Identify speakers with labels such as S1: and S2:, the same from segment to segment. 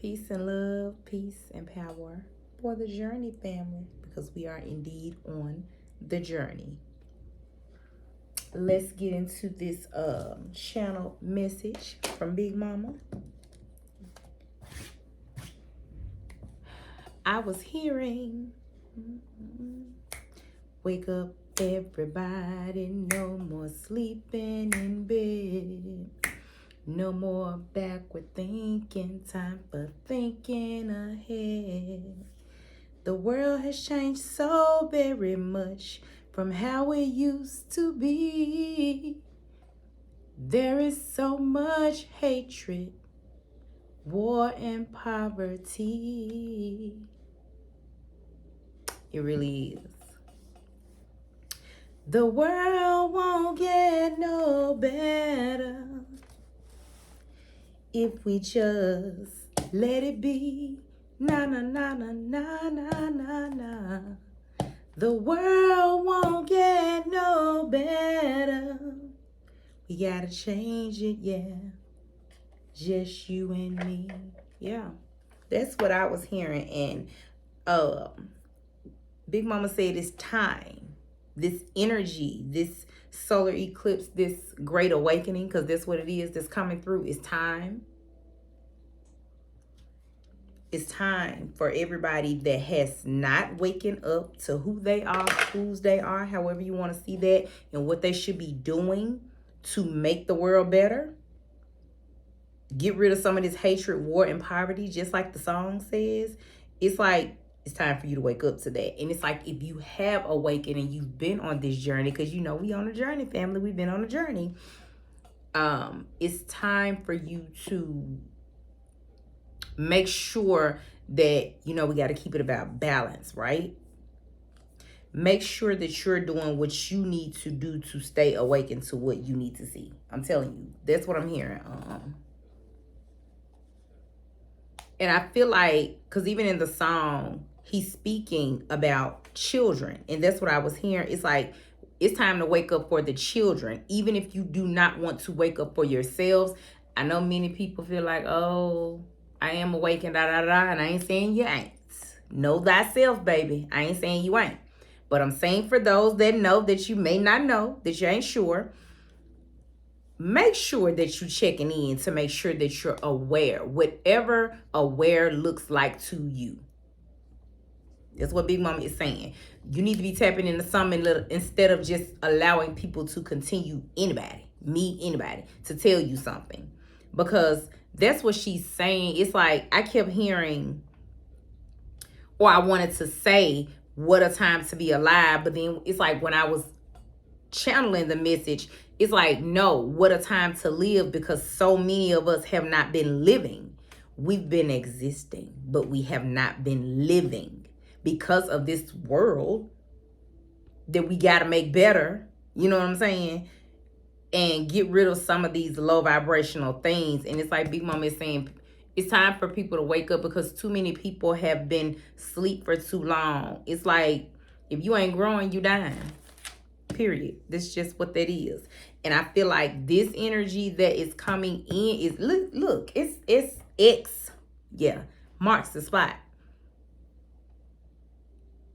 S1: Peace and love, peace and power for the journey family, because we are indeed on the journey. Let's get into this channel message from Big Mama. I was hearing, wake up everybody, no more sleeping in bed. No more backward thinking, time for thinking ahead. The world has changed so very much from how it used to be. There is so much hatred, war, and poverty. It really is. The world won't get no better if we just let it be. Na na na na na na na na. The world won't get no better. We gotta change it, yeah. Just you and me. Yeah. That's what I was hearing. And Big Mama said it's time. This energy, this solar eclipse, this great awakening, because that's what it is that's coming through. It's time. It's time for everybody that has not waken up to who they are, whose they are, however you want to see that, and what they should be doing to make the world better. Get rid of some of this hatred, war, and poverty, just like the song says. It's like, it's time for you to wake up to that. And it's like, if you have awakened and you've been on this journey, because you know we on a journey, family. We've been on a journey. It's time for you to make sure that, you know, we got to keep it about balance, right? Make sure that you're doing what you need to do to stay awakened to what you need to see. I'm telling you, that's what I'm hearing. And I feel like, because even in the song, he's speaking about children. And that's what I was hearing. It's like, it's time to wake up for the children. Even if you do not want to wake up for yourselves. I know many people feel like, oh, I am awakened, da, da, da. And I ain't saying you ain't. Know thyself, baby. I ain't saying you ain't. But I'm saying for those that know that you may not know, that you ain't sure, make sure that you're checking in to make sure that you're aware. Whatever aware looks like to you. That's what Big Mama is saying. You need to be tapping into something instead of just allowing people to continue, anybody, to tell you something. Because that's what she's saying. It's like, I kept hearing, or I wanted to say, what a time to be alive. But then it's like, when I was channeling the message, it's like, no, what a time to live, because so many of us have not been living. We've been existing, but we have not been living because of this world that we got to make better. You know what I'm saying? And get rid of some of these low vibrational things. And it's like Big Mama is saying, it's time for people to wake up, because too many people have been asleep for too long. It's like, if you ain't growing, you dying. Period. That's just what that is. And I feel like this energy that is coming in is, look, it's X. Yeah. Marks the spot.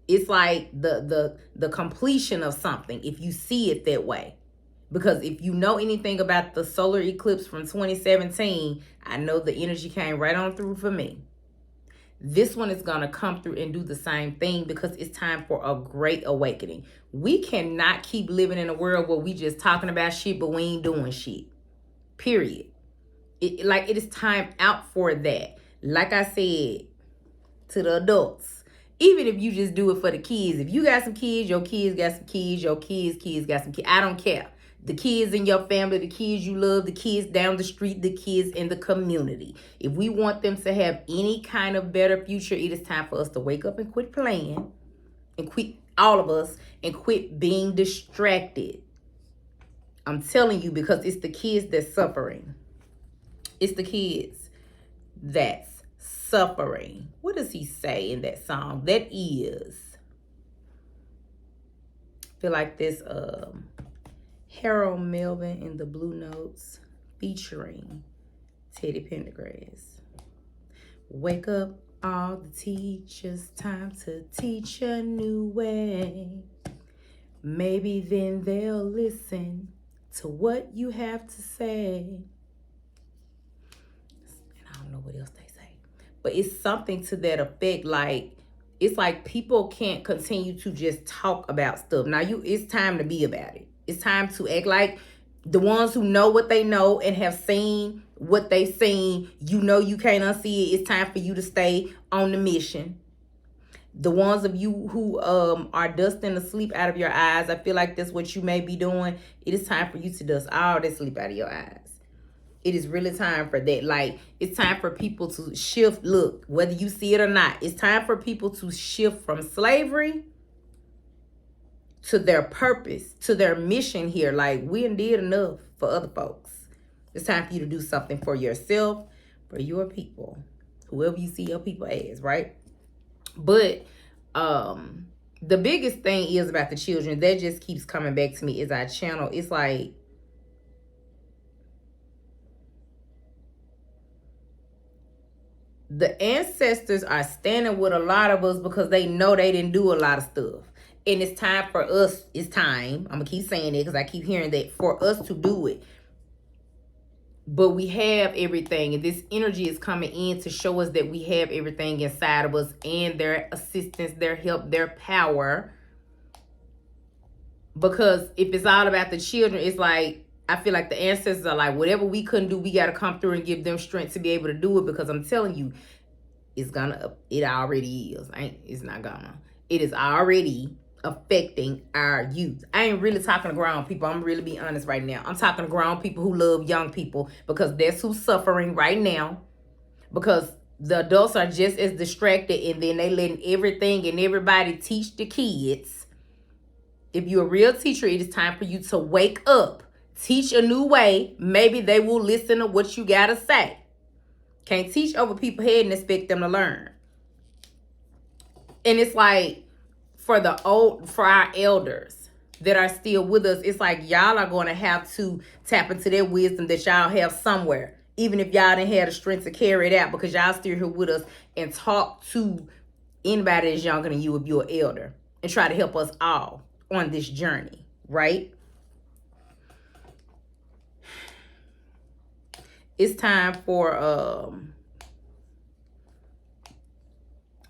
S1: It's like the completion of something, if you see it that way. Because if you know anything about the solar eclipse from 2017, I know the energy came right on through for me. This one is going to come through and do the same thing, because it's time for a great awakening. We cannot keep living in a world where we just talking about shit, but we ain't doing shit. Period. It is time out for that. Like I said to the adults, even if you just do it for the kids. If you got some kids, your kids got some kids, your kids got some kids. I don't care. The kids in your family, the kids you love, the kids down the street, the kids in the community. If we want them to have any kind of better future, it is time for us to wake up and quit playing. And quit, all of us, and quit being distracted. I'm telling you, because it's the kids that's suffering. It's the kids that's suffering. What does he say in that song? That is, I feel like this Harold Melvin in the Blue Notes featuring Teddy Pendergrass. Wake up all the teachers, time to teach a new way. Maybe then they'll listen to what you have to say. And I don't know what else they say, but it's something to that effect. Like, it's like people can't continue to just talk about stuff. Now, it's time to be about it. It's time to act like the ones who know what they know and have seen what they've seen. You know you can't unsee it. It's time for you to stay on the mission. The ones of you who are dusting the sleep out of your eyes, I feel like that's what you may be doing. It is time for you to dust all that sleep out of your eyes. It is really time for that. Like, it's time for people to shift. Look, whether you see it or not, it's time for people to shift from slavery to their purpose, to their mission here. Like, we did enough for other folks. It's time for you to do something for yourself, for your people, whoever you see your people as, right? But the biggest thing is about the children that just keeps coming back to me is our channel. It's like, the ancestors are standing with a lot of us because they know they didn't do a lot of stuff. And it's time for us, it's time, I'm going to keep saying it because I keep hearing that, for us to do it. But we have everything, and this energy is coming in to show us that we have everything inside of us, and their assistance, their help, their power. Because if it's all about the children, it's like, I feel like the ancestors are like, whatever we couldn't do, we got to come through and give them strength to be able to do it. Because I'm telling you, it already is. It's not gonna. It is already affecting our youth. I ain't really talking to grown people. I'm really being honest right now. I'm talking to grown people who love young people, because that's who's suffering right now. Because the adults are just as distracted, and then they letting everything and everybody teach the kids. If you're a real teacher, it is time for you to wake up. Teach a new way. Maybe they will listen to what you gotta say. Can't teach over people's head and expect them to learn. And it's like, for our elders that are still with us, it's like y'all are going to have to tap into their wisdom that y'all have somewhere, even if y'all didn't have the strength to carry it out, because y'all still here with us, and talk to anybody that's younger than you if you're an elder, and try to help us all on this journey, right? It's time for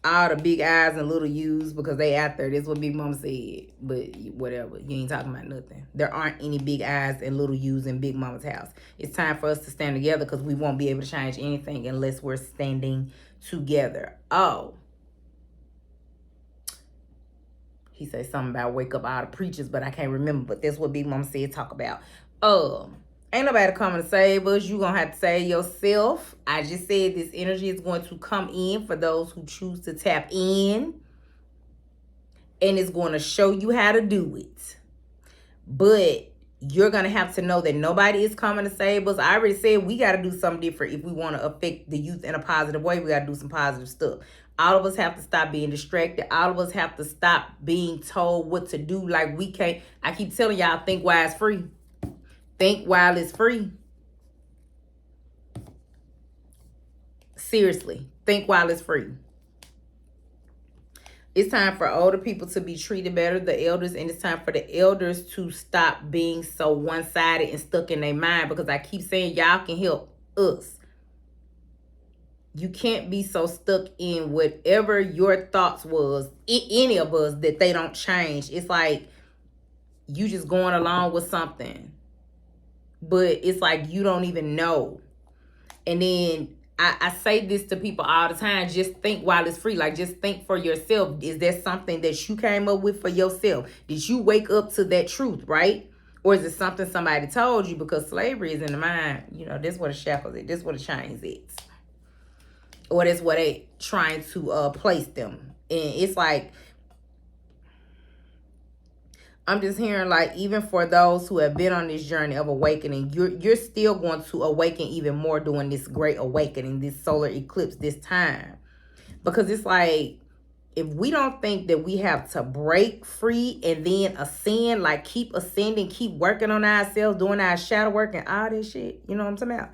S1: all the big eyes and little U's, because they out there. That's what Big Mama said. But whatever, you ain't talking about nothing. There aren't any big eyes and little U's in Big Mama's house. It's time for us to stand together, because we won't be able to change anything unless we're standing together. Oh, he said something about wake up all the preachers, but I can't remember. But that's what Big Mama said, talk about. Ain't nobody coming to save us. You gonna have to save yourself. I just said this energy is going to come in for those who choose to tap in. And it's going to show you how to do it. But you're going to have to know that nobody is coming to save us. I already said we got to do something different if we want to affect the youth in a positive way. We got to do some positive stuff. All of us have to stop being distracted. All of us have to stop being told what to do. Like, we can't. I keep telling y'all, think while it's free. Think while it's free. Seriously, think while it's free. It's time for older people to be treated better, the elders, and it's time for the elders to stop being so one-sided and stuck in their mind, because I keep saying y'all can help us. You can't be so stuck in whatever your thoughts was, any of us, that they don't change. It's like you just going along with something, but it's like you don't even know. And then I say this to people all the time, just think while it's free. Like, just think for yourself. Is there something that you came up with for yourself? Did you wake up to that truth, right? Or is it something somebody told you? Because slavery is in the mind. You know, this is where the shackles is. This is where the chains is. Or that's where they trying to place them. And it's like, I'm just hearing, like, even for those who have been on this journey of awakening, you're still going to awaken even more during this great awakening, this solar eclipse, this time. Because it's like, if we don't think that we have to break free and then ascend, like keep ascending, keep working on ourselves, doing our shadow work and all this shit, you know what I'm talking about?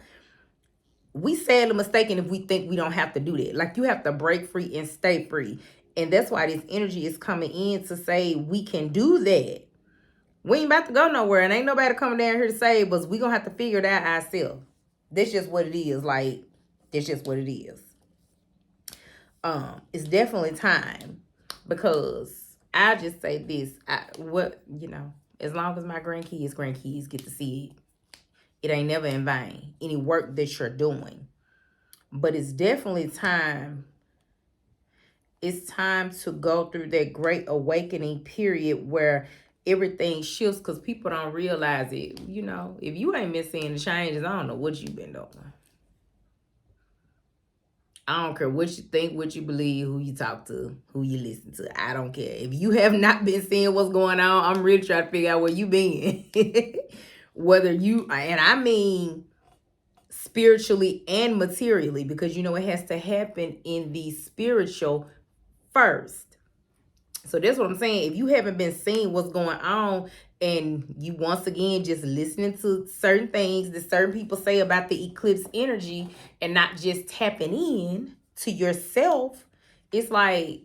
S1: we sadly mistaken if we think we don't have to do that. Like, you have to break free and stay free. And that's why this energy is coming in to say we can do that. We ain't about to go nowhere, and ain't nobody coming down here to save us. We gonna have to figure it out ourselves. That's just what it is. Like, that's just what it is. It's definitely time, because I just say this. As long as my grandkids get to see it, it ain't never in vain. Any work that you're doing. But it's definitely time. It's time to go through that great awakening period where everything shifts, because people don't realize it. If you ain't been seeing the changes, I don't know what you've been doing. I don't care what you think, what you believe, who you talk to, who you listen to. I don't care. If you have not been seeing what's going on, I'm really trying to figure out where you been. Whether you, and I mean spiritually and materially, because it has to happen in the spiritual first. So that's what I'm saying. If you haven't been seeing what's going on, and you once again just listening to certain things that certain people say about the eclipse energy and not just tapping in to yourself, it's like,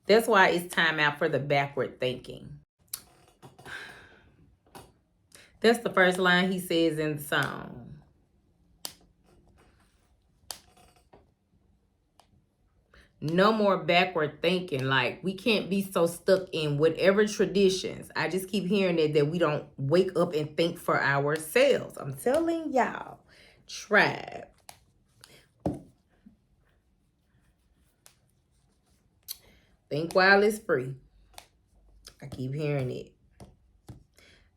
S1: that's why it's time out for the backward thinking. That's the first line he says in the song. No more backward thinking. Like, we can't be so stuck in whatever traditions. I just keep hearing that we don't wake up and think for ourselves. I'm telling y'all, tribe. Think while it's free. I keep hearing it.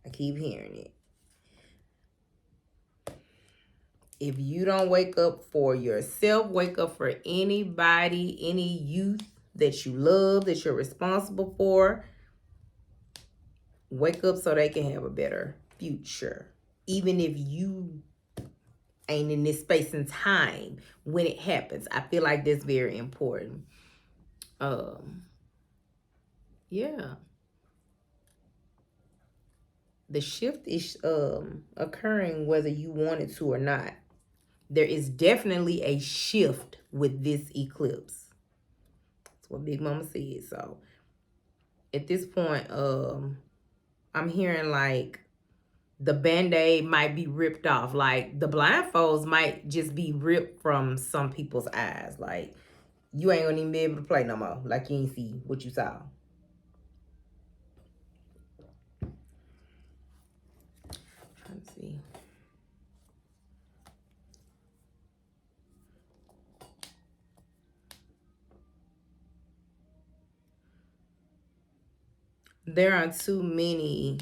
S1: I keep hearing it. If you don't wake up for yourself, wake up for anybody, any youth that you love, that you're responsible for. Wake up so they can have a better future. Even if you ain't in this space and time when it happens. I feel like that's very important. Yeah. The shift is occurring whether you want it to or not. There is definitely a shift with this eclipse. That's what Big Mama said. So at this point, I'm hearing like the Band-Aid might be ripped off. Like, the blindfolds might just be ripped from some people's eyes. Like, you ain't gonna even be able to play no more. Like, you ain't see what you saw. Trying to see. There are too many.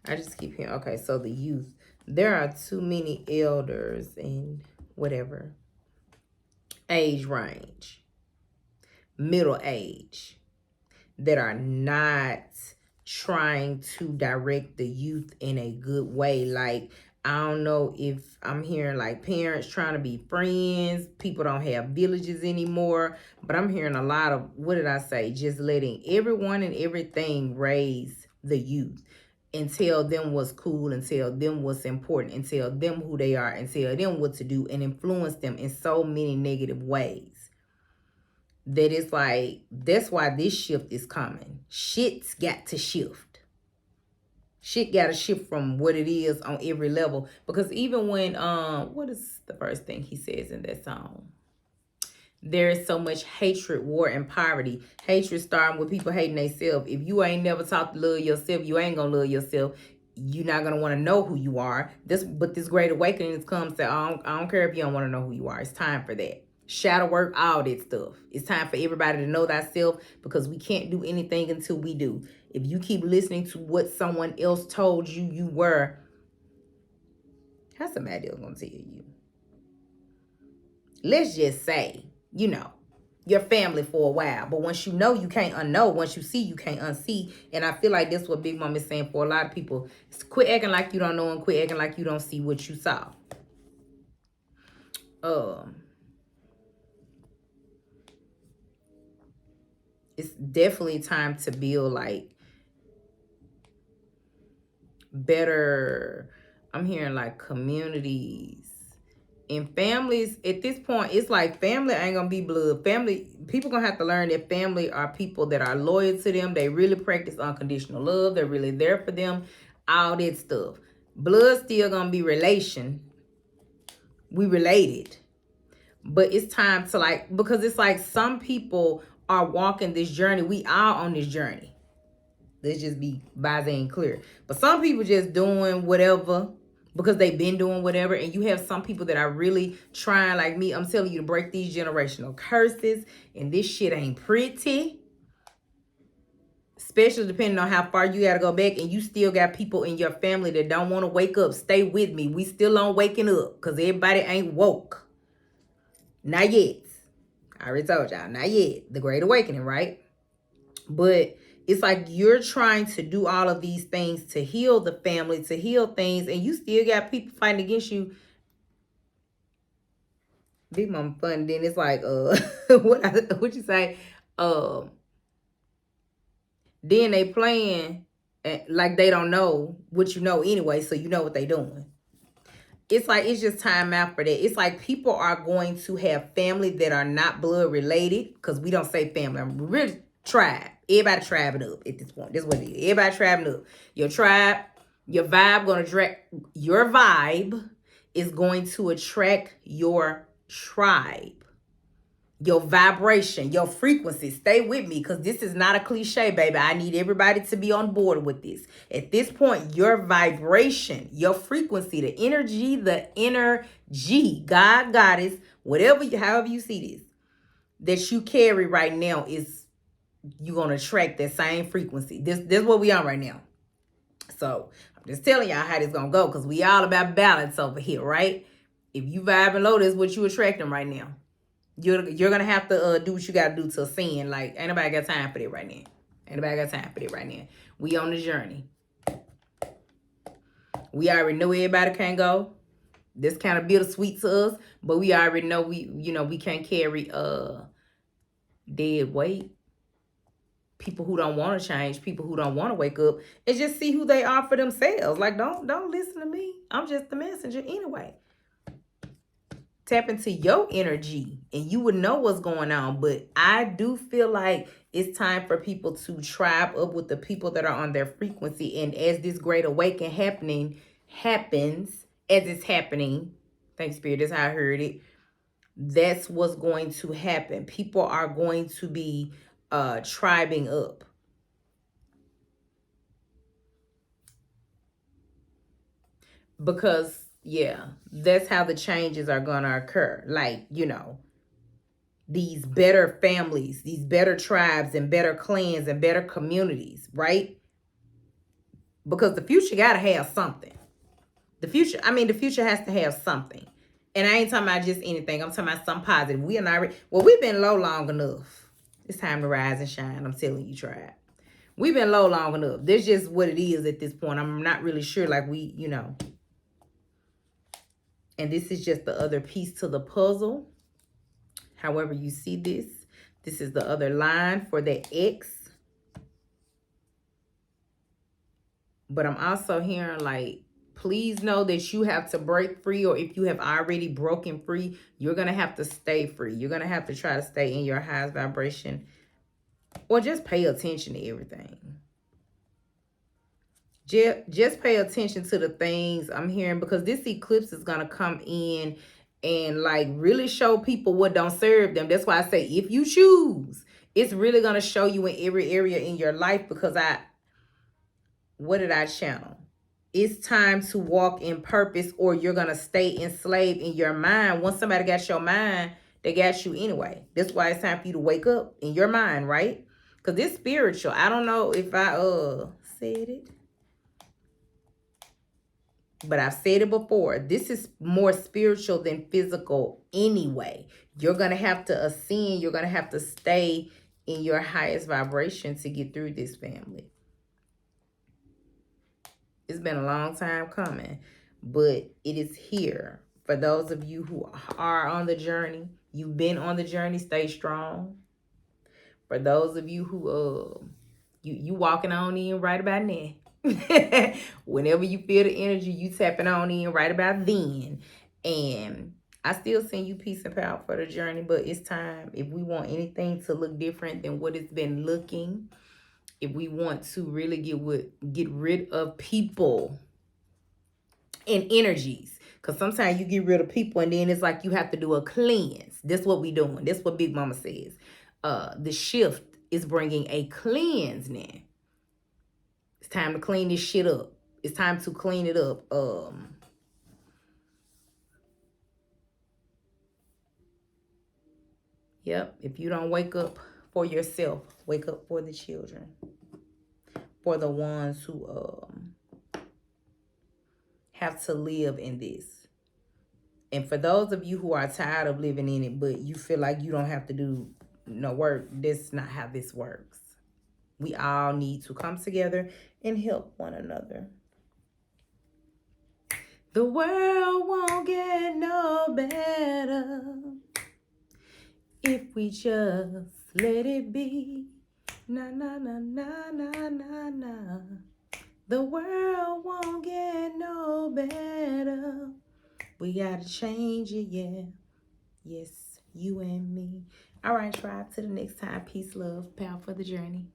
S1: I just keep hearing. Okay, so the youth. There are too many elders in whatever age range, middle age, that are not trying to direct the youth in a good way. Like, I don't know if I'm hearing like parents trying to be friends. People don't have villages anymore. But I'm hearing a lot of, what did I say? Just letting everyone and everything raise the youth and tell them what's cool, and tell them what's important, and tell them who they are, and tell them what to do, and influence them in so many negative ways. That it's like, that's why this shift is coming. Shit's got to shift. Shit got to shift from what it is on every level. Because even when, what is the first thing he says in that song? There is so much hatred, war, and poverty. Hatred starting with people hating themselves. If you ain't never taught to love yourself, you ain't gonna love yourself. You're not gonna want to know who you are. But this great awakening comes to, I don't care if you don't want to know who you are. It's time for that. Shadow work, all that stuff. It's time for everybody to know thyself, because we can't do anything until we do. If you keep listening to what someone else told you you were, how's somebody else gonna tell you? Let's just say, your family for a while. But once you know, you can't unknow. Once you see, you can't unsee. And I feel like that's what Big Mom is saying for a lot of people. Quit acting like you don't know, and quit acting like you don't see what you saw. It's definitely time to build like better I'm hearing like communities and families. At this point, it's like family ain't gonna be blood. Family, people gonna have to learn that family are people that are loyal to them. They really practice unconditional love. They're really there for them. All that stuff. Blood still gonna be relation. We related. But it's time to like, because it's like some people are walking this journey. We are on this journey. Let's just be and clear. But some people just doing whatever because they've been doing whatever. And you have some people that are really trying, like me. I'm telling you, to break these generational curses. And this shit ain't pretty. Especially depending on how far you got to go back. And you still got people in your family that don't want to wake up. Stay with me. We still on waking up because everybody ain't woke. Not yet. I already told y'all, not yet. The Great Awakening, right? But it's like you're trying to do all of these things to heal the family, to heal things, and you still got people fighting against you. Big Mama fun. Then it's like, what you say? Then they playing like they don't know what you know anyway, so you know what they doing. It's like, it's just time out for that. It's like people are going to have family that are not blood related, because we don't say family. I'm really tribe. Everybody tribing up at this point. That's what it is. Everybody tribing up. Your tribe, your vibe is going to attract your tribe. Your vibration, your frequency. Stay with me, because this is not a cliche, baby. I need everybody to be on board with this. At this point, your vibration, your frequency, the energy, God, Goddess, whatever, however you see this, that you carry right now is, you're going to attract that same frequency. This is what we on right now. So I'm just telling y'all how this going to go, because we all about balance over here, right? If you vibing low, that's what you attracting right now. You're gonna have to do what you gotta do to ascend. Like, ain't nobody got time for that right now. Ain't nobody got time for that right now. We on the journey. We already know everybody can't go. This kind of bittersweet to us, but we already know we can't carry dead weight. People who don't want to change, people who don't want to wake up, and just see who they are for themselves. Like, don't listen to me. I'm just the messenger anyway. Tap into your energy and you would know what's going on. But I do feel like it's time for people to tribe up with the people that are on their frequency. And as this great awakening happens, as it's happening, thanks Spirit, that's how I heard it. That's what's going to happen. People are going to be tribing up. Because yeah, that's how the changes are going to occur. Like, these better families, these better tribes and better clans and better communities, right? Because the future got to have something. The future has to have something. And I ain't talking about just anything. I'm talking about something positive. We've been low long enough. It's time to rise and shine. I'm telling you, tribe. We've been low long enough. That's just what it is at this point. I'm not really sure, like And this is just the other piece to the puzzle. However you see this. This is the other line for the X. But I'm also hearing, like, please know that you have to break free, or if you have already broken free, you're going to have to stay free. You're going to have to try to stay in your highest vibration, or just pay attention to everything. Just pay attention to the things I'm hearing, because this eclipse is going to come in and like really show people what don't serve them. That's why I say, if you choose, it's really going to show you in every area in your life, because what did I channel? It's time to walk in purpose, or you're going to stay enslaved in your mind. Once somebody got your mind, they got you anyway. That's why it's time for you to wake up in your mind, right? Because it's spiritual. I don't know if I said it, but I've said it before. This is more spiritual than physical anyway. You're going to have to ascend. You're going to have to stay in your highest vibration to get through this, family. It's been a long time coming, but it is here. For those of you who are on the journey, you've been on the journey, stay strong. For those of you who you walking on in right about now. Whenever you feel the energy, you tapping on in right about then. And I still send you peace and power for the journey, but it's time. If we want anything to look different than what it's been looking, if we want to really get rid of people and energies, because sometimes you get rid of people and then it's like you have to do a cleanse. That's what we doing. That's what Big Mama says. The shift is bringing a cleanse now. It's time to clean this shit up. It's time to clean it up. Yep. If you don't wake up for yourself, wake up for the children, for the ones who have to live in this. And for those of you who are tired of living in it, but you feel like you don't have to do no work, that's not how this works. We all need to come together and help one another. The world won't get no better if we just let it be. Na, na, na, na, na, na, na. The world won't get no better. We gotta change it, yeah. Yes, you and me. All right, tribe, till the next time. Peace, love, power for the journey.